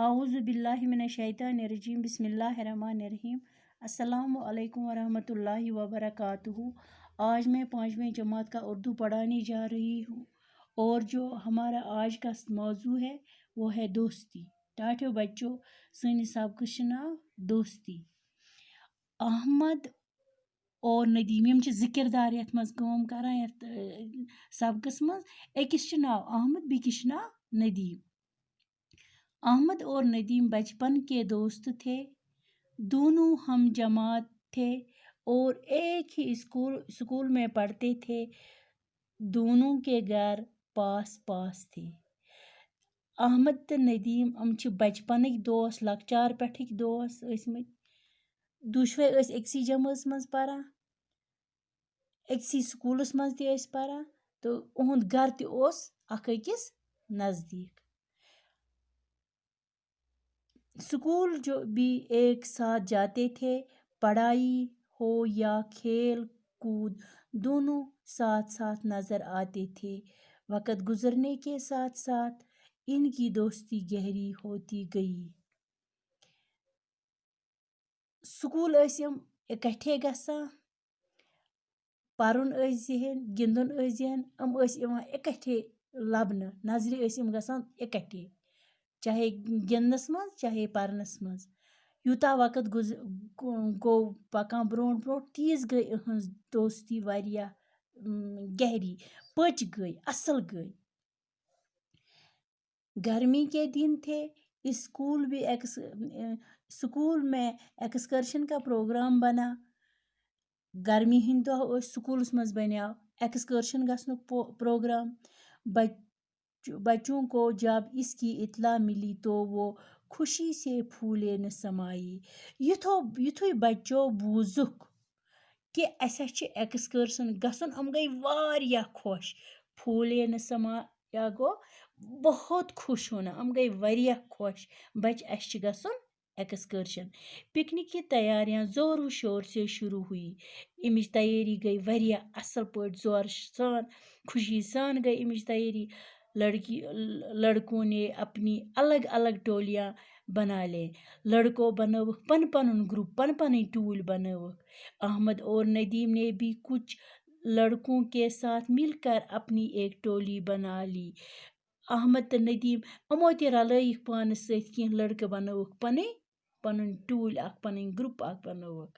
اعوذ باللہ من الشیطان الرجیم بسم اللہ الرحمن الرحیم السلام علیکم ورحمۃ اللہ وبرکاتہ۔ آج میں 5ویں جماعت کا اردو پڑھانے جا رہی ہوں اور جو ہمارا آج کا موضوع ہے وہ ہے دوستی۔ ٹاٹھو بچوں سٲنِس سبقس چھُ ناو دوستی۔ احمد اور ندیم یم چھِ زٕ کردار یتھ منٛز کٲم کران یتھ سبقس منٛز۔ أکِس چھُ ناو احمد بیٚکِس چھُ ناو ندیم۔ احمد اور ندیم بچپن کے دوست تھے، دونوں ہم جماعت تھے اور ایک ہی اسکول میں پڑھتے تھے۔ دونوں کے گھر پاس پاس تھے۔ احمد تو ندیم ام چھ بچپنک دوست، لکچار پٮ۪ٹھٕکۍ دوست ٲسمٕتۍ۔ دۄشوے ٲسۍ أکسٕے جمٲژ منٛز پران، أکسٕے سکوٗلس منٛز تہِ ٲسۍ پران تہٕ اُہُنٛد گھر تہِ اوس اکھ أکِس نزدیٖک۔ स्कूल जो भी एक साथ जाते थे, पढ़ाई हो या खेल कूद दोनों साथ साथ नजर आते थे। वक्त गुजरने के साथ साथ इनकी दोस्ती गहरी होती गई। स्कूल ٲسۍ اِکٹھے گژھان، پرُن ٲسۍ ذہن، گِنٛدُن ٲسۍ ذہن، ٲسۍ یِوان اِکٹھے لبنہٕ، نظرِ ٲسۍ گژھان اِکٹھے، چاہے گِنٛدنس منٛز چاہے پرنس منٛز۔ یوٗتاہ وقت گوٚو پکان برونٛٹھ برونٛٹھ تیٖژ گٔے إہٕنٛز دوستی واریاہ گہری، پٔچ گٔے، اصل گٔے۔ गर्मी के दिन थे, स्कूल में एक्सकर्शन का प्रोग्राम बना। गर्मी हंद दह स्कूलस मज बन्याव एक्सकर्शन गसनुक प्रोग्राम। बच्चों को जब इसकी इत्तला मिली तो वो खुशी से फूले न समाई। युथुई बच्चों बूजुक कि अस एक्सकर्शन गसन, हम गई वारिया खुश। फूले न समाया गो बहुत खुश होना, हम गई वारिया खुश बच अस गसन एक्सकर्शन। पिकनिक की तैयारियां जोरों शोर से शुरू हुई। इमिच तैयारी गई वारिया असल पट जोर सान, खुशी सान गई इमिच तैयारी। लड़कों ने अपनी अलग अलग टोलियां बना ले। लड़कों बनवक पन पन ग्रुप, पन पन टूल बनवक। अहमद और नदीम ने भी कुछ लड़कों के साथ मिलकर अपनी एक टोली बना ली। अहमद तो नदीम अमो ते रलैक पानस सत कह लड़के बनवक पन पन टूल पन ग्रुप बनवक।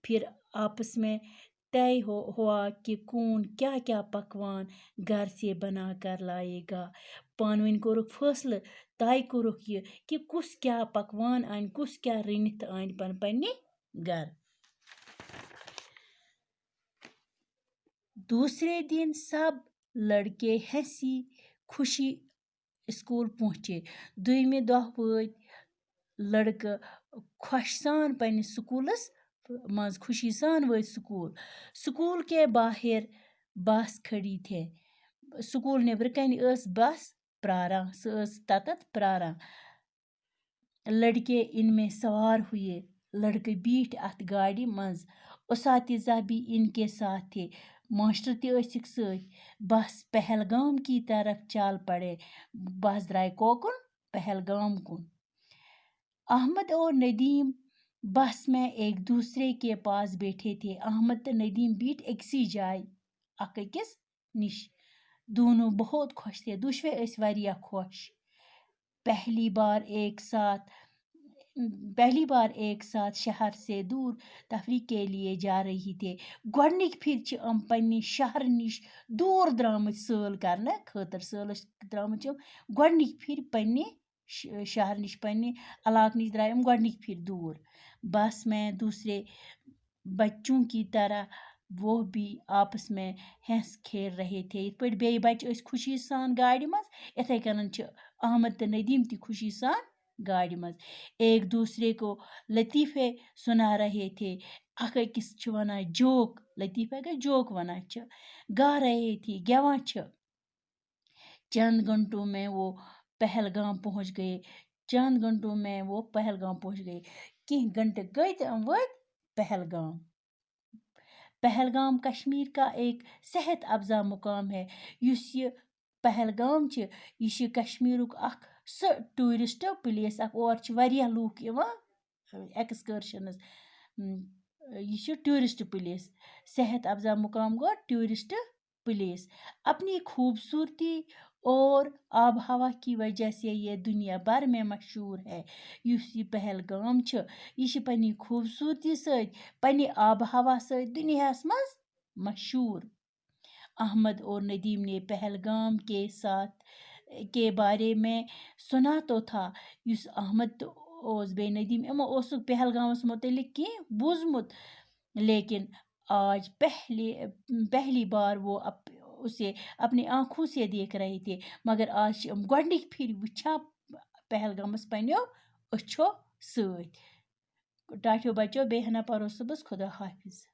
फिर आपस में तय हुआ कि कौन क्या क्या पकवान घर से बना कर लाएगा। पानवन कोरुक फैसले, तय कोरुक ये कि कुस क्या पकवान आन, कुस क्या रनित आन पन पन्ने घर। दूसरे दिन सब लड़के हंसी खुशी स्कूल पहुँचे। दुइमे दह वत लड़के खुश सान पन्ने स्कूलस मज खुशी सान वत स्कूल। स्कूल के बाहर बस खड़ी थे। स्कूल नेबर कन बस प्रारा, ततत प्रारा। लड़के इनमें सवार हुए। लड़के बीठ अत गाड़ी मज। उसातिजा भी इनके साथ थे। मास्टर ते ٲسِکھ سۭتۍ। बस पहलगाम की तरफ चल पड़े। बस द्राय कोकुन पहलगाम कुन। अहमद और नदीम बस में एक दूसरे के पास बैठे थे। अहमद तो नदीम बीठ एकसी जाय अक अकिस निश। दोनों बहुत खुश थे, दुश्वे ٲسۍ वारिया खुश। पहली बार एक साथ शहर से दूर तफरी के लिए जा रही थे। गोडनिक फिर छ पन्ने शहर निश दूर द्रामत सैल करने खतर। सैल द्रामत गोडनिक फिर पन्ने शहर निश पन्ने इलाक निश द्राय गोडनिक फिर दूर। बस में दूसरे बच्चों की तरह वो भी आपस में हंस खेल रहे थे। इत पट बे बच्चे ٲسۍ खुशी सान गाड़ी मज, इथे कनन छ अहमद तो नदीम ती खुशी सान गाड़ी मज एक दूसरे को लतीफे सुना रहे थे। अख अकिस छ वना जोक, लतीफे के जोक वना छ। गा रहे थी, गेवा छ। चंद घंटों में वो पहलगाम पहुंच गए। चंद घंटों में वो पहलगाम पहुंच गए। किह घंटे गए तो हम वत पहलगाम। पहलगाम कश्मीर का एक सेहत अफजा मुकाम है। युस ये पहलगाम छ, ये कश्मीरुक अख سُہ ٹوٗرِسٹ پٕلیس اَکھ اور چھِ واریاہ لُکھ یِوان ایٚکٕسکرشنٕز. یہ چھُ ٹوٗرِسٹ پٕلیس. صحت افزا مقام گوٚو ٹوٗرِسٹ پٕلیس. اپنی خوبصورتی اور آب ہوا کی وجہ سے یہ دنیا بھر میں مشہور ہے. یُس یہ پہلگام چھُ یہ چھِ پنٛنہِ خوٗبصوٗرتی سۭتۍ پنٛنہِ آب ہوا سۭتۍ دُنیاہس منٛز مشہور. احمد اور ندیم نے پہلگام کے بارے میں سنا تو تھا. یُس احمد تہٕ اوس بیٚیہِ ندیم یِمو اوسُکھ پہلگامس متعلق کینٛہہ بوٗزمُت لیکن آج پہلی بار وہ اسے اپنی آنکھوں سے دیکھ رہے تھے. مگر آج چھِ یِم گۄڈنِکۍ پھِرِ وٕچھان پہلگامس پنٛنیو أچھو سۭتۍ. ٹاٹھیو بچو بیٚیہِ ہنا پرو صُبحس. خدا حافظ.